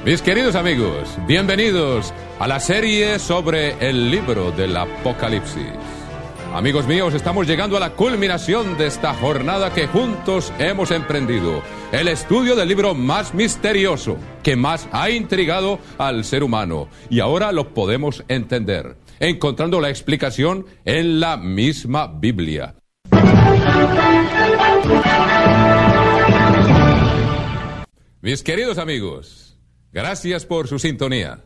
Mis queridos amigos, bienvenidos a la serie sobre el libro del Apocalipsis. Amigos míos, estamos llegando a la culminación de esta jornada que juntos hemos emprendido. El estudio del libro más misterioso, que más ha intrigado al ser humano. Y ahora lo podemos entender, encontrando la explicación en la misma Biblia. Mis queridos amigos, gracias por su sintonía.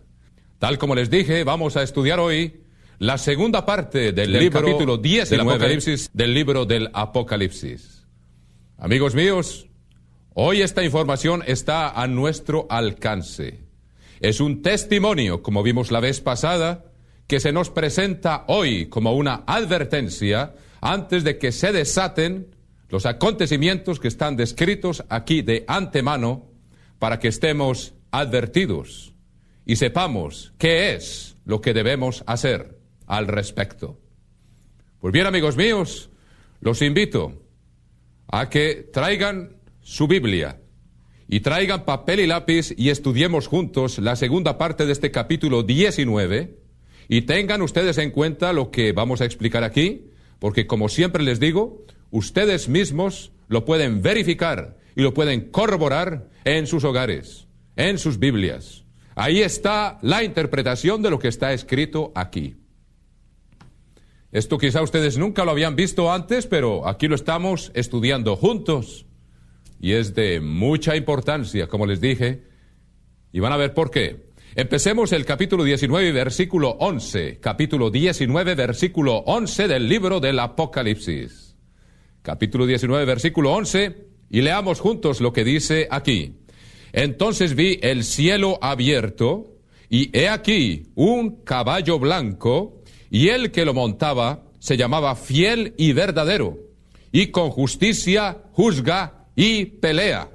Tal como les dije, vamos a estudiar hoy la segunda parte del capítulo 19 del Apocalipsis, del libro del Apocalipsis. Amigos míos, hoy esta información está a nuestro alcance. Es un testimonio, como vimos la vez pasada, que se nos presenta hoy como una advertencia antes de que se desaten los acontecimientos que están descritos aquí de antemano, para que estemos advertidos y sepamos qué es lo que debemos hacer al respecto. Pues bien, amigos míos, los invito a que traigan su Biblia y traigan papel y lápiz y estudiemos juntos la segunda parte de este capítulo 19 y tengan ustedes en cuenta lo que vamos a explicar aquí, porque como siempre les digo, ustedes mismos lo pueden verificar y lo pueden corroborar en sus hogares, en sus Biblias. Ahí está la interpretación de lo que está escrito aquí. Esto quizá ustedes nunca lo habían visto antes, pero aquí lo estamos estudiando juntos. Y es de mucha importancia, como les dije, y van a ver por qué. Empecemos el capítulo 19, versículo 11. Capítulo 19, versículo 11 del libro del Apocalipsis. Capítulo 19, versículo 11, y leamos juntos lo que dice aquí. Entonces vi el cielo abierto, y he aquí un caballo blanco, y el que lo montaba se llamaba Fiel y Verdadero, y con justicia juzga y pelea.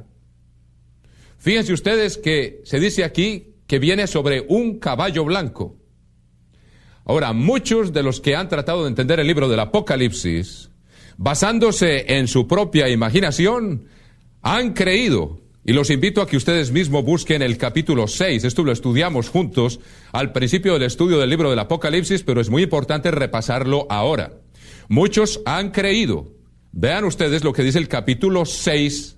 Fíjense ustedes que se dice aquí que viene sobre un caballo blanco. Ahora, muchos de los que han tratado de entender el libro del Apocalipsis, basándose en su propia imaginación, han creído, y los invito a que ustedes mismos busquen el capítulo 6, esto lo estudiamos juntos al principio del estudio del libro del Apocalipsis, pero es muy importante repasarlo ahora. Muchos han creído, vean ustedes lo que dice el capítulo 6,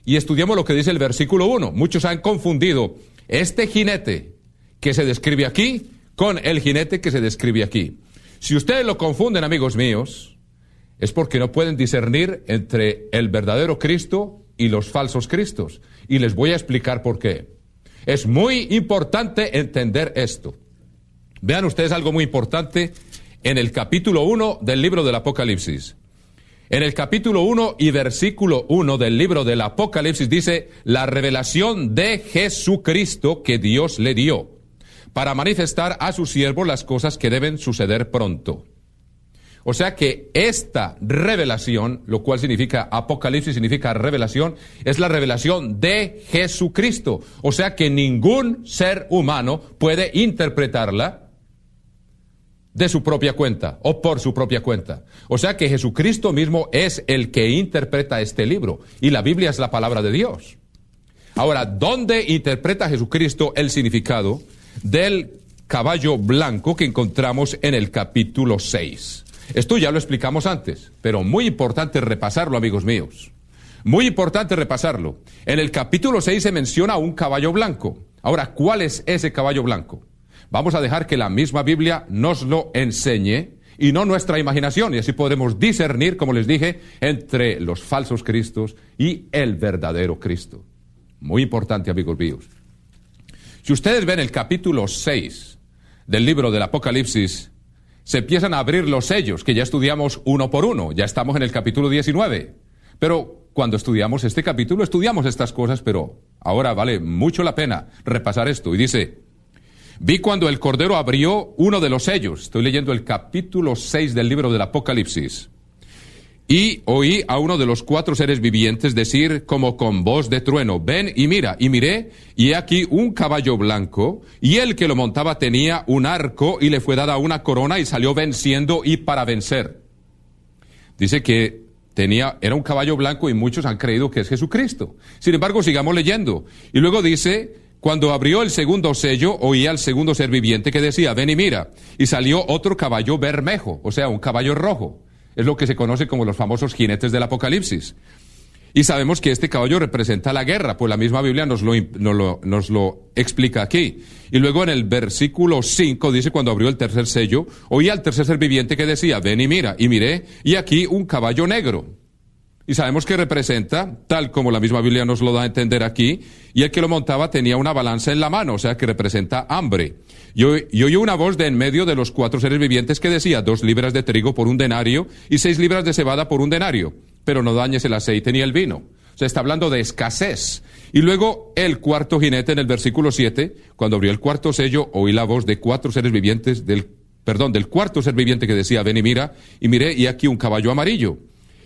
y estudiamos lo que dice el versículo 1. Muchos han confundido este jinete que se describe aquí con el jinete que se describe aquí. Si ustedes lo confunden, amigos míos, es porque no pueden discernir entre el verdadero Cristo y los falsos Cristos. Y les voy a explicar por qué. Es muy importante entender esto. Vean ustedes algo muy importante en el capítulo 1 del libro del Apocalipsis. En el capítulo 1 y versículo 1 del libro del Apocalipsis dice la revelación de Jesucristo que Dios le dio para manifestar a sus siervos las cosas que deben suceder pronto. O sea que esta revelación, lo cual significa Apocalipsis, significa revelación, es la revelación de Jesucristo. O sea que ningún ser humano puede interpretarla de su propia cuenta o por su propia cuenta. O sea que Jesucristo mismo es el que interpreta este libro y la Biblia es la palabra de Dios. Ahora, ¿dónde interpreta Jesucristo el significado del caballo blanco que encontramos en el capítulo 6? Esto ya lo explicamos antes, pero muy importante repasarlo, amigos míos. Muy importante repasarlo. En el capítulo 6 se menciona un caballo blanco. Ahora, ¿cuál es ese caballo blanco? Vamos a dejar que la misma Biblia nos lo enseñe y no nuestra imaginación, y así podremos discernir, como les dije, entre los falsos Cristos y el verdadero Cristo. Muy importante, amigos míos. Si ustedes ven el capítulo 6 del libro del Apocalipsis, se empiezan a abrir los sellos, que ya estudiamos uno por uno, ya estamos en el capítulo 19. Pero cuando estudiamos este capítulo, estudiamos estas cosas, pero ahora vale mucho la pena repasar esto. Y dice, vi cuando el Cordero abrió uno de los sellos, estoy leyendo el capítulo 6 del libro del Apocalipsis, y oí a uno de los 4 seres vivientes decir como con voz de trueno, ven y mira, y miré, y he aquí un caballo blanco, y el que lo montaba tenía un arco, y le fue dada una corona, y salió venciendo y para vencer. Dice que era un caballo blanco, y muchos han creído que es Jesucristo. Sin embargo, sigamos leyendo. Y luego dice Cuando abrió el segundo sello, oía al segundo ser viviente que decía, ven y mira. Y salió otro caballo bermejo, o sea, un caballo rojo. Es lo que se conoce como los famosos jinetes del Apocalipsis. Y sabemos que este caballo representa la guerra, pues la misma Biblia nos lo explica aquí. Y luego en el versículo 5 dice, cuando abrió el tercer sello, oía al tercer ser viviente que decía, ven y mira. Y miré, y aquí un caballo negro. Y sabemos que representa, tal como la misma Biblia nos lo da a entender aquí, y el que lo montaba tenía una balanza en la mano, o sea que representa hambre. Y oí una voz de en medio de los 4 seres vivientes que decía, 2 libras de trigo por un denario y 6 libras de cebada por un denario, pero no dañes el aceite ni el vino. O sea, está hablando de escasez. Y luego el cuarto jinete en el versículo 7, cuando abrió el cuarto sello, oí la voz de 4 seres vivientes, del cuarto ser viviente que decía, ven y mira, y miré, y aquí un caballo amarillo.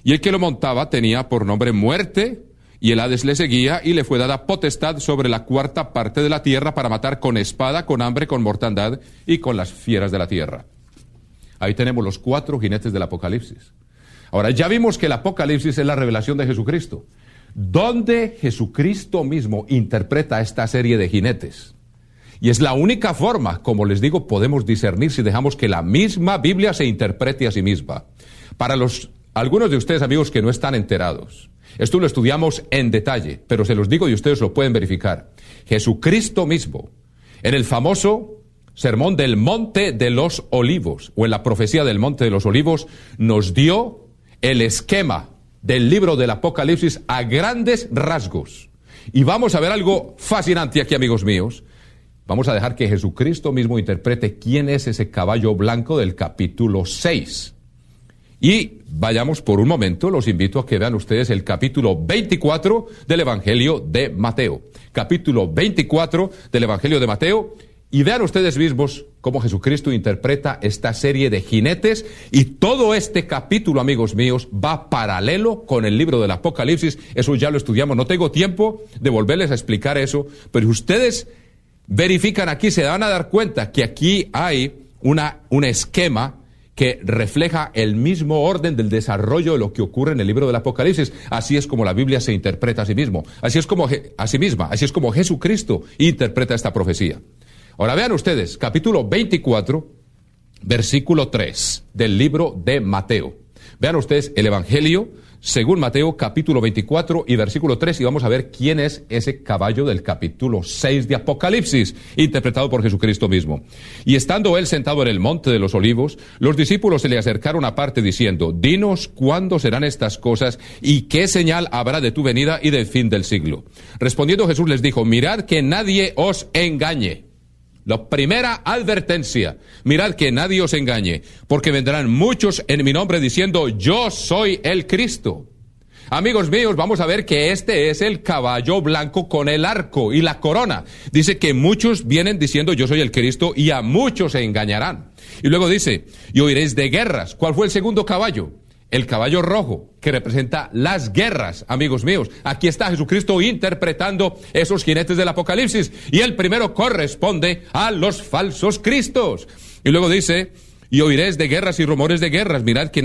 Y el que lo montaba tenía por nombre Muerte, y el Hades le seguía, y le fue dada potestad sobre la cuarta parte de la tierra para matar con espada, con hambre, con mortandad y con las fieras de la tierra. Ahí tenemos los 4 jinetes del Apocalipsis. Ahora, ya vimos que el Apocalipsis es la revelación de Jesucristo. ¿Dónde Jesucristo mismo interpreta esta serie de jinetes? Y es la única forma, como les digo, podemos discernir si dejamos que la misma Biblia se interprete a sí misma. Para algunos de ustedes, amigos, que no están enterados, esto lo estudiamos en detalle, pero se los digo y ustedes lo pueden verificar. Jesucristo mismo, en el famoso Sermón del Monte de los Olivos, o en la profecía del Monte de los Olivos, nos dio el esquema del libro del Apocalipsis a grandes rasgos. Y vamos a ver algo fascinante aquí, amigos míos. Vamos a dejar que Jesucristo mismo interprete quién es ese caballo blanco del capítulo 6. Y vayamos por un momento, los invito a que vean ustedes el capítulo 24 del Evangelio de Mateo. Capítulo 24 del Evangelio de Mateo, y vean ustedes mismos cómo Jesucristo interpreta esta serie de jinetes, y todo este capítulo, amigos míos, va paralelo con el libro del Apocalipsis. Eso ya lo estudiamos, no tengo tiempo de volverles a explicar eso, pero ustedes verifican aquí, se van a dar cuenta que aquí hay un esquema que refleja el mismo orden del desarrollo de lo que ocurre en el libro del Apocalipsis. Así es como la Biblia se interpreta a sí mismo, así es como Jesucristo interpreta esta profecía. Ahora vean ustedes, capítulo 24, versículo 3 del libro de Mateo. Vean ustedes el Evangelio según Mateo, capítulo 24 y versículo 3, y vamos a ver quién es ese caballo del capítulo 6 de Apocalipsis, interpretado por Jesucristo mismo. Y estando él sentado en el monte de los olivos, los discípulos se le acercaron aparte diciendo, dinos cuándo serán estas cosas y qué señal habrá de tu venida y del fin del siglo. Respondiendo Jesús les dijo, mirad que nadie os engañe. La primera advertencia, mirad que nadie os engañe, porque vendrán muchos en mi nombre diciendo, yo soy el Cristo. Amigos míos, vamos a ver que este es el caballo blanco con el arco y la corona. Dice que muchos vienen diciendo, yo soy el Cristo, y a muchos se engañarán. Y luego dice, y oiréis de guerras. ¿Cuál fue el segundo caballo? El caballo rojo, que representa las guerras, amigos míos. Aquí está Jesucristo interpretando esos jinetes del Apocalipsis. Y el primero corresponde a los falsos cristos. Y luego dice, y oiréis de guerras y rumores de guerras. Mirad que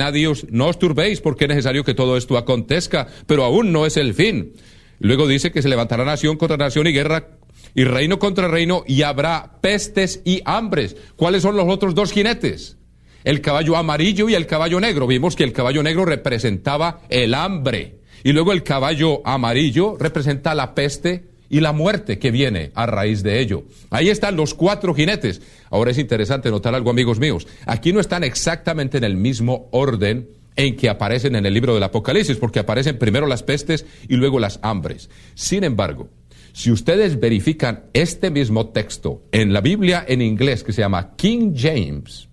no os turbéis, porque es necesario que todo esto acontezca, pero aún no es el fin. Luego dice que se levantará nación contra nación y guerra y reino contra reino, y habrá pestes y hambres. ¿Cuáles son los otros dos jinetes? El caballo amarillo y el caballo negro. Vimos que el caballo negro representaba el hambre. Y luego el caballo amarillo representa la peste y la muerte que viene a raíz de ello. Ahí están los 4 jinetes. Ahora es interesante notar algo, amigos míos. Aquí no están exactamente en el mismo orden en que aparecen en el libro del Apocalipsis, porque aparecen primero las pestes y luego las hambres. Sin embargo, si ustedes verifican este mismo texto en la Biblia en inglés, que se llama King James,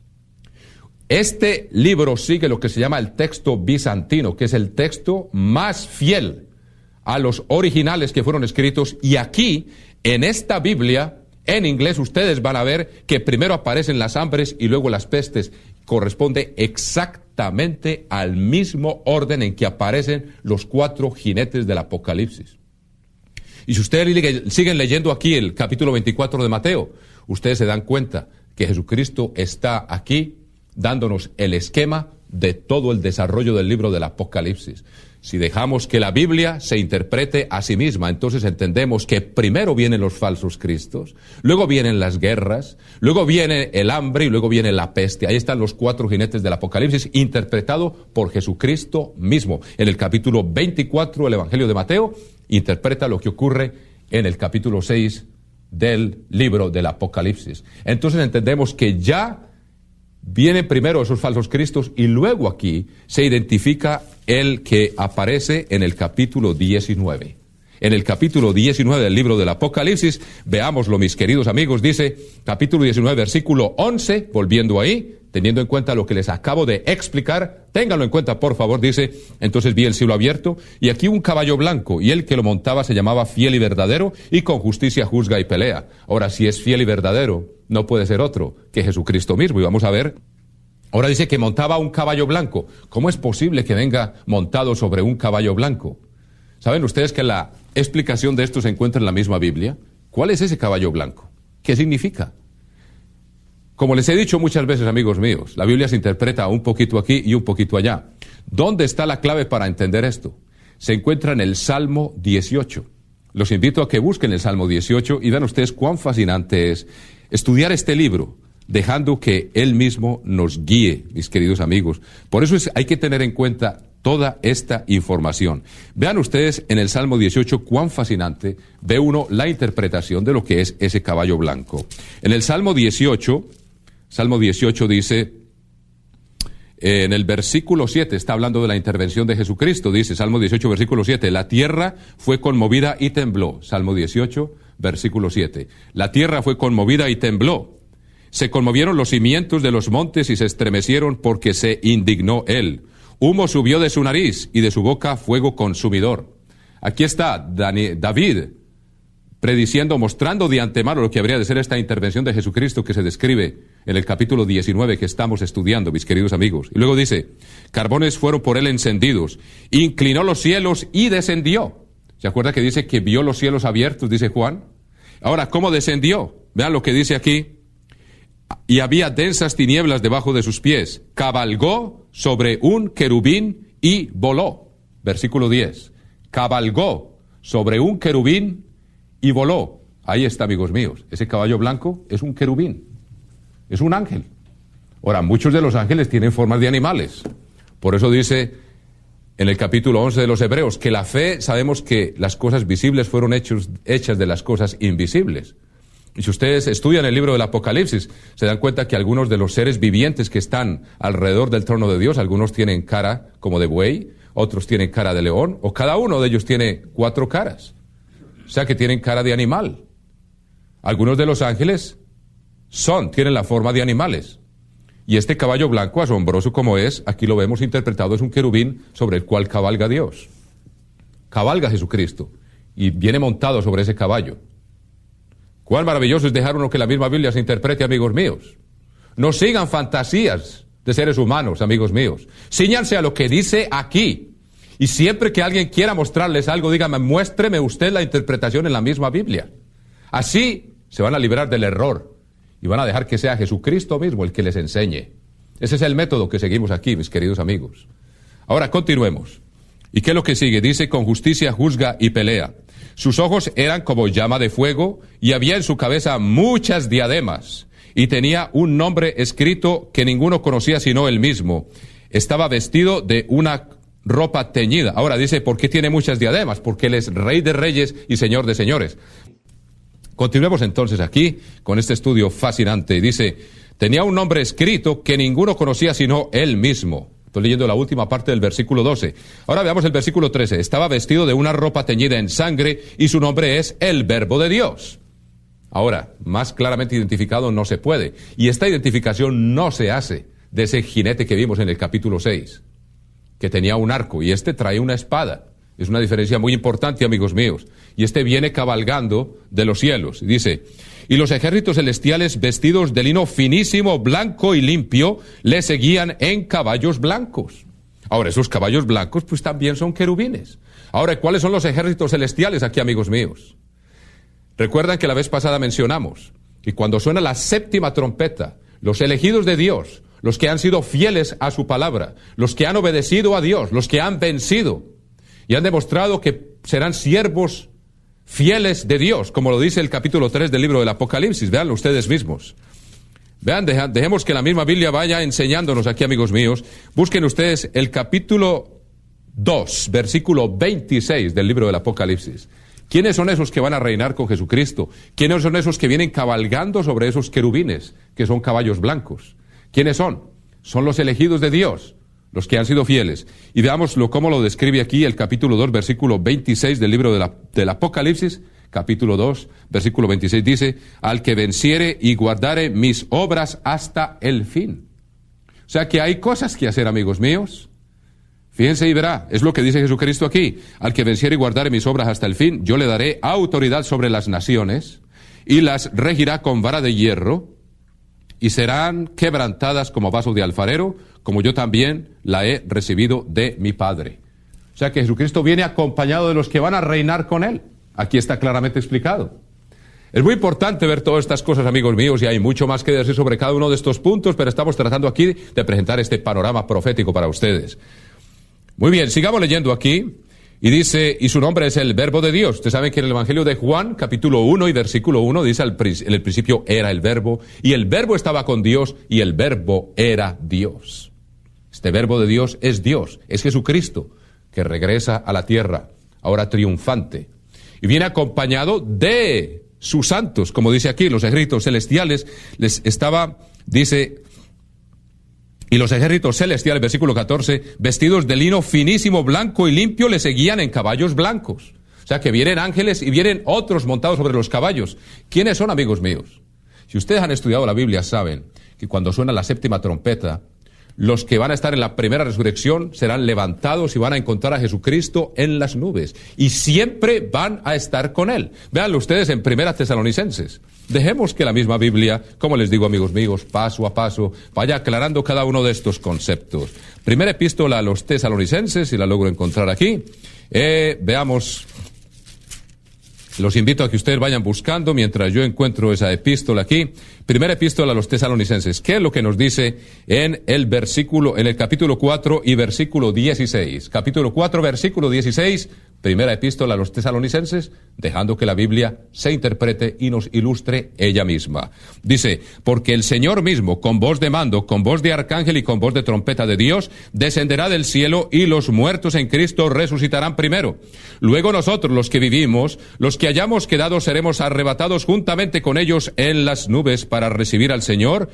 este libro sigue lo que se llama el texto bizantino, que es el texto más fiel a los originales que fueron escritos. Y aquí, en esta Biblia, en inglés, ustedes van a ver que primero aparecen las hambres y luego las pestes. Corresponde exactamente al mismo orden en que aparecen los 4 jinetes del Apocalipsis. Y si ustedes siguen leyendo aquí el capítulo 24 de Mateo, ustedes se dan cuenta que Jesucristo está aquí dándonos el esquema de todo el desarrollo del libro del Apocalipsis. Si dejamos que la Biblia se interprete a sí misma, entonces entendemos que primero vienen los falsos cristos, luego vienen las guerras, luego viene el hambre y luego viene la peste. Ahí están los 4 jinetes del Apocalipsis, interpretado por Jesucristo mismo. En el capítulo 24 del Evangelio de Mateo, interpreta lo que ocurre en el capítulo 6 del libro del Apocalipsis. Entonces entendemos que ya vienen primero esos falsos cristos y luego aquí se identifica el que aparece en el capítulo 19. En el capítulo 19 del libro del Apocalipsis, veámoslo, mis queridos amigos, dice, capítulo 19, versículo 11, volviendo ahí, teniendo en cuenta lo que les acabo de explicar, ténganlo en cuenta, por favor, dice, entonces vi el cielo abierto, y aquí un caballo blanco, y el que lo montaba se llamaba Fiel y Verdadero, y con justicia juzga y pelea. Ahora, si es fiel y verdadero, no puede ser otro que Jesucristo mismo, y vamos a ver. Ahora dice que montaba un caballo blanco. ¿Cómo es posible que venga montado sobre un caballo blanco? ¿Saben ustedes que la explicación de esto se encuentra en la misma Biblia? ¿Cuál es ese caballo blanco? ¿Qué significa? Como les he dicho muchas veces, amigos míos, la Biblia se interpreta un poquito aquí y un poquito allá. ¿Dónde está la clave para entender esto? Se encuentra en el Salmo 18. Los invito a que busquen el Salmo 18 y vean ustedes cuán fascinante es estudiar este libro, dejando que Él mismo nos guíe, mis queridos amigos. Por eso hay que tener en cuenta toda esta información. Vean ustedes en el Salmo 18 cuán fascinante ve uno la interpretación de lo que es ese caballo blanco. En el Salmo 18 dice, en el versículo 7, está hablando de la intervención de Jesucristo, dice, Salmo 18, versículo 7, la tierra fue conmovida y tembló. Salmo 18, versículo 7, la tierra fue conmovida y tembló. Se conmovieron los cimientos de los montes y se estremecieron porque se indignó él. Humo subió de su nariz y de su boca fuego consumidor. Aquí está David prediciendo, mostrando de antemano lo que habría de ser esta intervención de Jesucristo que se describe en el capítulo 19 que estamos estudiando, mis queridos amigos. Y luego dice, carbones fueron por él encendidos, inclinó los cielos y descendió. ¿Se acuerda que dice que vio los cielos abiertos, dice Juan? Ahora, ¿cómo descendió? Vean lo que dice aquí. Y había densas tinieblas debajo de sus pies. Cabalgó sobre un querubín y voló. Versículo 10. Cabalgó sobre un querubín y voló. Ahí está, amigos míos. Ese caballo blanco es un querubín. Es un ángel. Ahora, muchos de los ángeles tienen formas de animales. Por eso dice en el capítulo 11 de los Hebreos que la fe, sabemos que las cosas visibles fueron hechas de las cosas invisibles. Y si ustedes estudian el libro del Apocalipsis, se dan cuenta que algunos de los seres vivientes que están alrededor del trono de Dios, algunos tienen cara como de buey, otros tienen cara de león, o cada uno de ellos tiene 4 caras. O sea que tienen cara de animal. Algunos de los ángeles tienen la forma de animales. Y este caballo blanco, asombroso como es, aquí lo vemos interpretado, es un querubín sobre el cual cabalga Dios. Cabalga Jesucristo y viene montado sobre ese caballo. Cuán maravilloso es dejar uno que la misma Biblia se interprete, amigos míos. No sigan fantasías de seres humanos, amigos míos. Cíñanse a lo que dice aquí. Y siempre que alguien quiera mostrarles algo, dígame, muéstreme usted la interpretación en la misma Biblia. Así se van a librar del error y van a dejar que sea Jesucristo mismo el que les enseñe. Ese es el método que seguimos aquí, mis queridos amigos. Ahora, continuemos. ¿Y qué es lo que sigue? Dice, con justicia juzga y pelea. Sus ojos eran como llama de fuego y había en su cabeza muchas diademas y tenía un nombre escrito que ninguno conocía sino él mismo. Estaba vestido de una ropa teñida. Ahora dice, ¿por qué tiene muchas diademas? Porque él es Rey de Reyes y Señor de Señores. Continuemos entonces aquí con este estudio fascinante. Dice, tenía un nombre escrito que ninguno conocía sino él mismo. Estoy leyendo la última parte del versículo 12. Ahora veamos el versículo 13. Estaba vestido de una ropa teñida en sangre y su nombre es el Verbo de Dios. Ahora, más claramente identificado no se puede. Y esta identificación no se hace de ese jinete que vimos en el capítulo 6, que tenía un arco y este trae una espada. Es una diferencia muy importante, amigos míos. Y este viene cabalgando de los cielos. Dice, y los ejércitos celestiales vestidos de lino finísimo, blanco y limpio, le seguían en caballos blancos. Ahora, esos caballos blancos pues también son querubines. Ahora, ¿cuáles son los ejércitos celestiales aquí, amigos míos? Recuerdan que la vez pasada mencionamos que cuando suena la 7ª trompeta, los elegidos de Dios, los que han sido fieles a su palabra, los que han obedecido a Dios, los que han vencido, y han demostrado que serán siervos fieles de Dios, como lo dice el capítulo 3 del libro del Apocalipsis. Véanlo ustedes mismos. Vean, dejemos que la misma Biblia vaya enseñándonos aquí, amigos míos. Busquen ustedes el capítulo 2, versículo 26 del libro del Apocalipsis. ¿Quiénes son esos que van a reinar con Jesucristo? ¿Quiénes son esos que vienen cabalgando sobre esos querubines, que son caballos blancos? ¿Quiénes son? Son los elegidos de Dios, los que han sido fieles. Y veámoslo cómo lo describe aquí el capítulo 2, versículo 26 del libro del Apocalipsis. Capítulo 2, versículo 26 dice: al que venciere y guardare mis obras hasta el fin. O sea que hay cosas que hacer, amigos míos. Fíjense y verá, es lo que dice Jesucristo aquí: al que venciere y guardare mis obras hasta el fin, yo le daré autoridad sobre las naciones, y las regirá con vara de hierro, y serán quebrantadas como vaso de alfarero, como yo también la he recibido de mi Padre. O sea que Jesucristo viene acompañado de los que van a reinar con Él. Aquí está claramente explicado. Es muy importante ver todas estas cosas, amigos míos, y hay mucho más que decir sobre cada uno de estos puntos, pero estamos tratando aquí de presentar este panorama profético para ustedes. Muy bien, sigamos leyendo aquí, y dice, y su nombre es el Verbo de Dios. Ustedes saben que en el Evangelio de Juan, capítulo 1 y versículo 1, dice, en el principio era el Verbo, y el Verbo estaba con Dios, y el Verbo era Dios. Este Verbo de Dios, es Jesucristo, que regresa a la tierra, ahora triunfante, y viene acompañado de sus santos, como dice aquí, los ejércitos celestiales, y los ejércitos celestiales, versículo 14, vestidos de lino finísimo, blanco y limpio, le seguían en caballos blancos. O sea que vienen ángeles y vienen otros montados sobre los caballos. ¿Quiénes son, amigos míos? Si ustedes han estudiado la Biblia, saben que cuando suena la séptima trompeta, los que van a estar en la primera resurrección serán levantados y van a encontrar a Jesucristo en las nubes. Y siempre van a estar con Él. Véanlo ustedes en Primera Tesalonicenses. Dejemos que la misma Biblia, como les digo, amigos míos, paso a paso, vaya aclarando cada uno de estos conceptos. Primera epístola a los Tesalonicenses, si la logro encontrar aquí. Veamos. Los invito a que ustedes vayan buscando mientras yo encuentro esa epístola aquí. Primera epístola a los Tesalonicenses. ¿Qué es lo que nos dice en el capítulo 4 y versículo 16? Capítulo 4, versículo 16. Primera epístola a los Tesalonicenses, dejando que la Biblia se interprete y nos ilustre ella misma. Dice, porque el Señor mismo, con voz de mando, con voz de arcángel y con voz de trompeta de Dios, descenderá del cielo, y los muertos en Cristo resucitarán primero. Luego nosotros, los que vivimos, los que hayamos quedado, seremos arrebatados juntamente con ellos en las nubes para recibir al Señor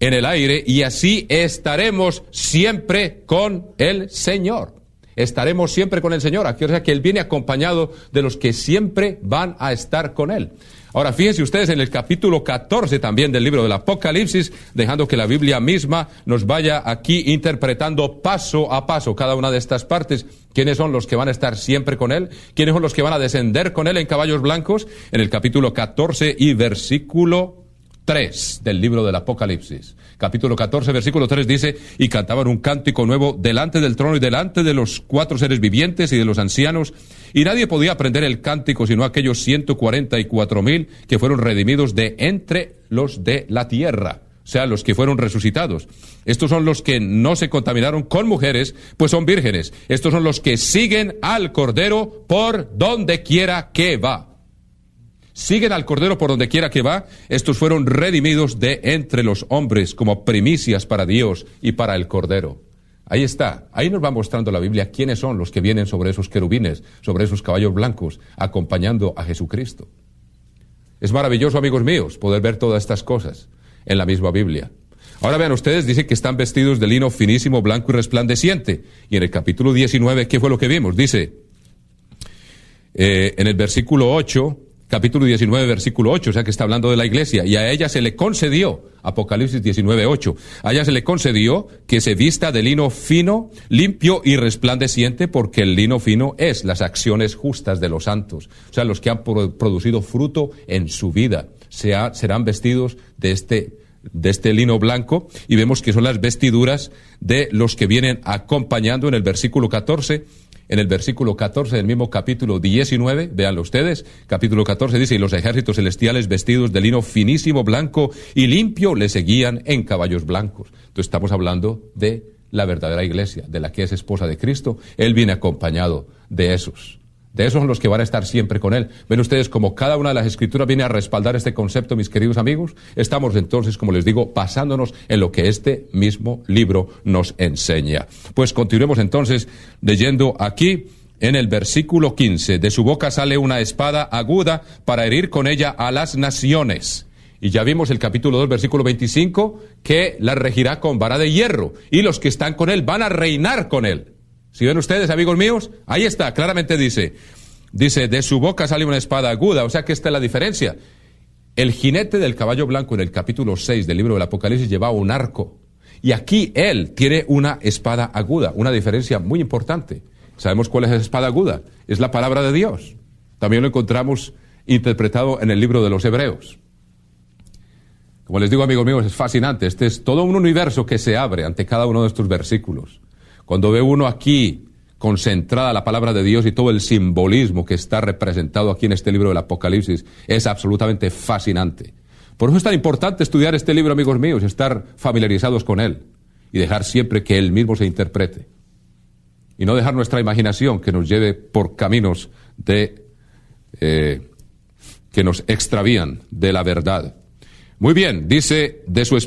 en el aire, y así estaremos siempre con el Señor. Estaremos siempre con el Señor. Aquí, o sea que Él viene acompañado de los que siempre van a estar con Él. Ahora, fíjense ustedes en el capítulo 14 también del libro del Apocalipsis, dejando que la Biblia misma nos vaya aquí interpretando paso a paso cada una de estas partes. ¿Quiénes son los que van a estar siempre con Él? ¿Quiénes son los que van a descender con Él en caballos blancos? En el capítulo 14 y versículo 3 del libro del Apocalipsis. Capítulo 14, versículo 3 dice, y cantaban un cántico nuevo delante del trono y delante de los 4 seres vivientes y de los ancianos, y nadie podía aprender el cántico sino aquellos 144,000 que fueron redimidos de entre los de la tierra. O sea, los que fueron resucitados. Estos son los que no se contaminaron con mujeres, pues son vírgenes. Estos son los que siguen al Cordero por donde quiera que va. Siguen al Cordero por donde quiera que va. Estos fueron redimidos de entre los hombres como primicias para Dios y para el Cordero. Ahí está. Ahí nos va mostrando la Biblia quiénes son los que vienen sobre esos querubines, sobre esos caballos blancos, acompañando a Jesucristo. Es maravilloso, amigos míos, poder ver todas estas cosas en la misma Biblia. Ahora vean ustedes, dice que están vestidos de lino finísimo, blanco y resplandeciente. Y en el capítulo 19, ¿qué fue lo que vimos? Dice, en el versículo 8... Capítulo 19, versículo 8, o sea que está hablando de la iglesia, y a ella se le concedió, Apocalipsis 19, 8, a ella se le concedió que se vista de lino fino, limpio y resplandeciente, porque el lino fino es las acciones justas de los santos, o sea, los que han producido fruto en su vida, serán vestidos de este lino blanco, y vemos que son las vestiduras de los que vienen acompañando en el versículo 14. En el versículo 14 del mismo capítulo 19, véanlo ustedes, capítulo 14 dice, y los ejércitos celestiales vestidos de lino finísimo, blanco y limpio le seguían en caballos blancos. Entonces estamos hablando de la verdadera iglesia, de la que es esposa de Cristo. Él viene acompañado de esos. De esos son los que van a estar siempre con Él. Ven ustedes como cada una de las escrituras viene a respaldar este concepto, mis queridos amigos. Estamos entonces, como les digo, basándonos en lo que este mismo libro nos enseña. Pues continuemos entonces leyendo aquí en el versículo 15. De su boca sale una espada aguda para herir con ella a las naciones. Y ya vimos el capítulo 2, versículo 25, que la regirá con vara de hierro. Y los que están con Él van a reinar con Él. Si ven ustedes, amigos míos, ahí está, claramente dice, de su boca sale una espada aguda, o sea que esta es la diferencia. El jinete del caballo blanco en el capítulo 6 del libro del Apocalipsis llevaba un arco, y aquí él tiene una espada aguda, una diferencia muy importante. ¿Sabemos cuál es esa espada aguda? Es la palabra de Dios. También lo encontramos interpretado en el libro de los Hebreos. Como les digo, amigos míos, es fascinante. Este es todo un universo que se abre ante cada uno de estos versículos. Cuando ve uno aquí concentrada la palabra de Dios y todo el simbolismo que está representado aquí en este libro del Apocalipsis, es absolutamente fascinante. Por eso es tan importante estudiar este libro, amigos míos, estar familiarizados con él y dejar siempre que él mismo se interprete. Y no dejar nuestra imaginación que nos lleve por caminos que nos extravían de la verdad. Muy bien, dice, de su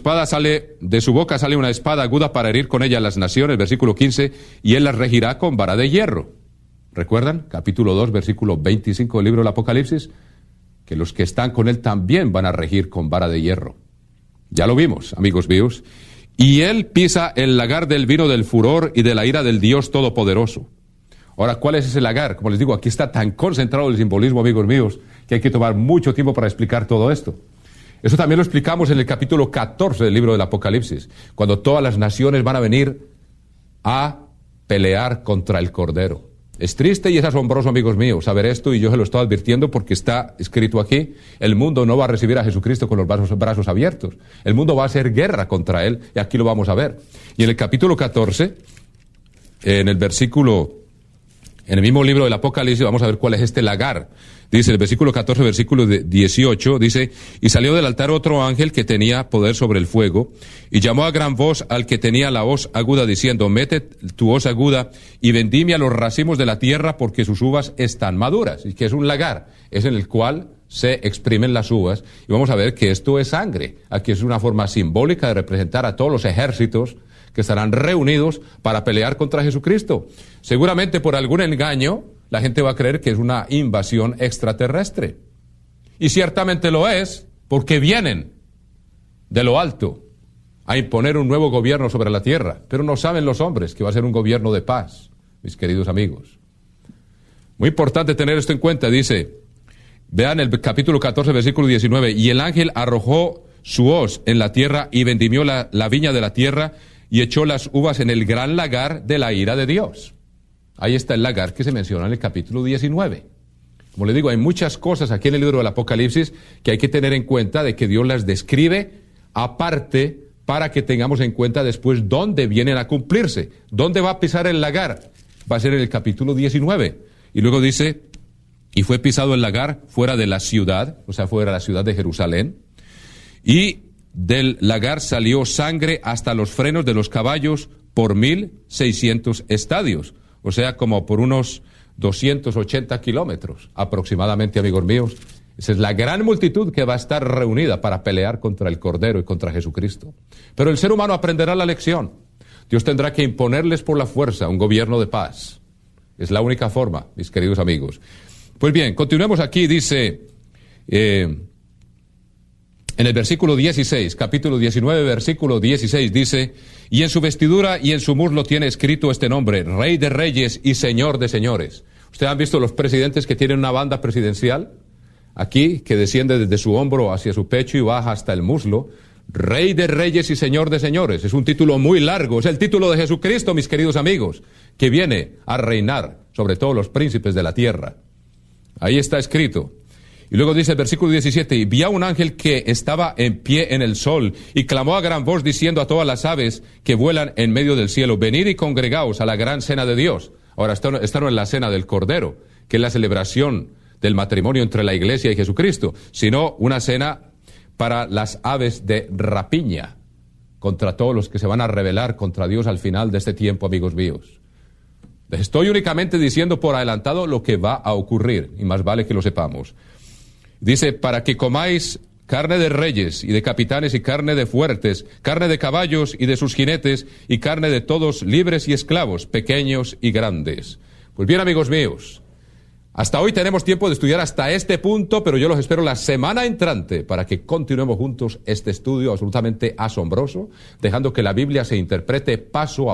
boca sale una espada aguda para herir con ella a las naciones, versículo 15, y él las regirá con vara de hierro. ¿Recuerdan? Capítulo 2, versículo 25 del libro del Apocalipsis, que los que están con él también van a regir con vara de hierro. Ya lo vimos, amigos míos. Y él pisa el lagar del vino del furor y de la ira del Dios Todopoderoso. Ahora, ¿cuál es ese lagar? Como les digo, aquí está tan concentrado el simbolismo, amigos míos, que hay que tomar mucho tiempo para explicar todo esto. Eso también lo explicamos en el capítulo 14 del libro del Apocalipsis, cuando todas las naciones van a venir a pelear contra el Cordero. Es triste y es asombroso, amigos míos, saber esto, y yo se lo estoy advirtiendo porque está escrito aquí. El mundo no va a recibir a Jesucristo con los brazos abiertos. El mundo va a hacer guerra contra Él, y aquí lo vamos a ver. Y en el capítulo 14, en el mismo libro del Apocalipsis, vamos a ver cuál es este lagar. Dice el versículo 14, versículo 18, dice, y salió del altar otro ángel que tenía poder sobre el fuego, y llamó a gran voz al que tenía la hoz aguda, diciendo, mete tu hoz aguda y vendimia los racimos de la tierra, porque sus uvas están maduras. Y que es un lagar, es en el cual se exprimen las uvas, y vamos a ver que esto es sangre. Aquí es una forma simbólica de representar a todos los ejércitos que estarán reunidos para pelear contra Jesucristo. Seguramente por algún engaño, la gente va a creer que es una invasión extraterrestre. Y ciertamente lo es, porque vienen de lo alto a imponer un nuevo gobierno sobre la tierra. Pero no saben los hombres que va a ser un gobierno de paz, mis queridos amigos. Muy importante tener esto en cuenta, dice, vean el capítulo 14, versículo 19, y el ángel arrojó su hoz en la tierra y vendimió la viña de la tierra y echó las uvas en el gran lagar de la ira de Dios. Ahí está el lagar que se menciona en el capítulo 19. Como le digo, hay muchas cosas aquí en el libro del Apocalipsis que hay que tener en cuenta, de que Dios las describe aparte para que tengamos en cuenta después dónde vienen a cumplirse. ¿Dónde va a pisar el lagar? Va a ser en el capítulo 19. Y luego dice, y fue pisado el lagar fuera de la ciudad, o sea, fuera de la ciudad de Jerusalén, y del lagar salió sangre hasta los frenos de los caballos por 1,600 estadios. O sea, como por unos 280 kilómetros aproximadamente, amigos míos. Esa es la gran multitud que va a estar reunida para pelear contra el Cordero y contra Jesucristo. Pero el ser humano aprenderá la lección. Dios tendrá que imponerles por la fuerza un gobierno de paz. Es la única forma, mis queridos amigos. Pues bien, continuemos aquí, dice, en el versículo 16, capítulo 19, versículo 16, dice, y en su vestidura y en su muslo tiene escrito este nombre, Rey de Reyes y Señor de Señores. ¿Ustedes han visto los presidentes que tienen una banda presidencial? Aquí, que desciende desde su hombro hacia su pecho y baja hasta el muslo. Rey de Reyes y Señor de Señores. Es un título muy largo, es el título de Jesucristo, mis queridos amigos, que viene a reinar sobre todos los príncipes de la tierra. Ahí está escrito. Y luego dice el versículo 17, y vi a un ángel que estaba en pie en el sol, y clamó a gran voz diciendo a todas las aves que vuelan en medio del cielo, venid y congregaos a la gran cena de Dios. Ahora, esta no es la cena del Cordero, que es la celebración del matrimonio entre la Iglesia y Jesucristo, sino una cena para las aves de rapiña, contra todos los que se van a rebelar contra Dios al final de este tiempo, amigos míos. Les estoy únicamente diciendo por adelantado lo que va a ocurrir, y más vale que lo sepamos. Dice, para que comáis carne de reyes y de capitanes y carne de fuertes, carne de caballos y de sus jinetes y carne de todos libres y esclavos, pequeños y grandes. Pues bien, amigos míos, hasta hoy tenemos tiempo de estudiar hasta este punto, pero yo los espero la semana entrante para que continuemos juntos este estudio absolutamente asombroso, dejando que la Biblia se interprete paso a paso.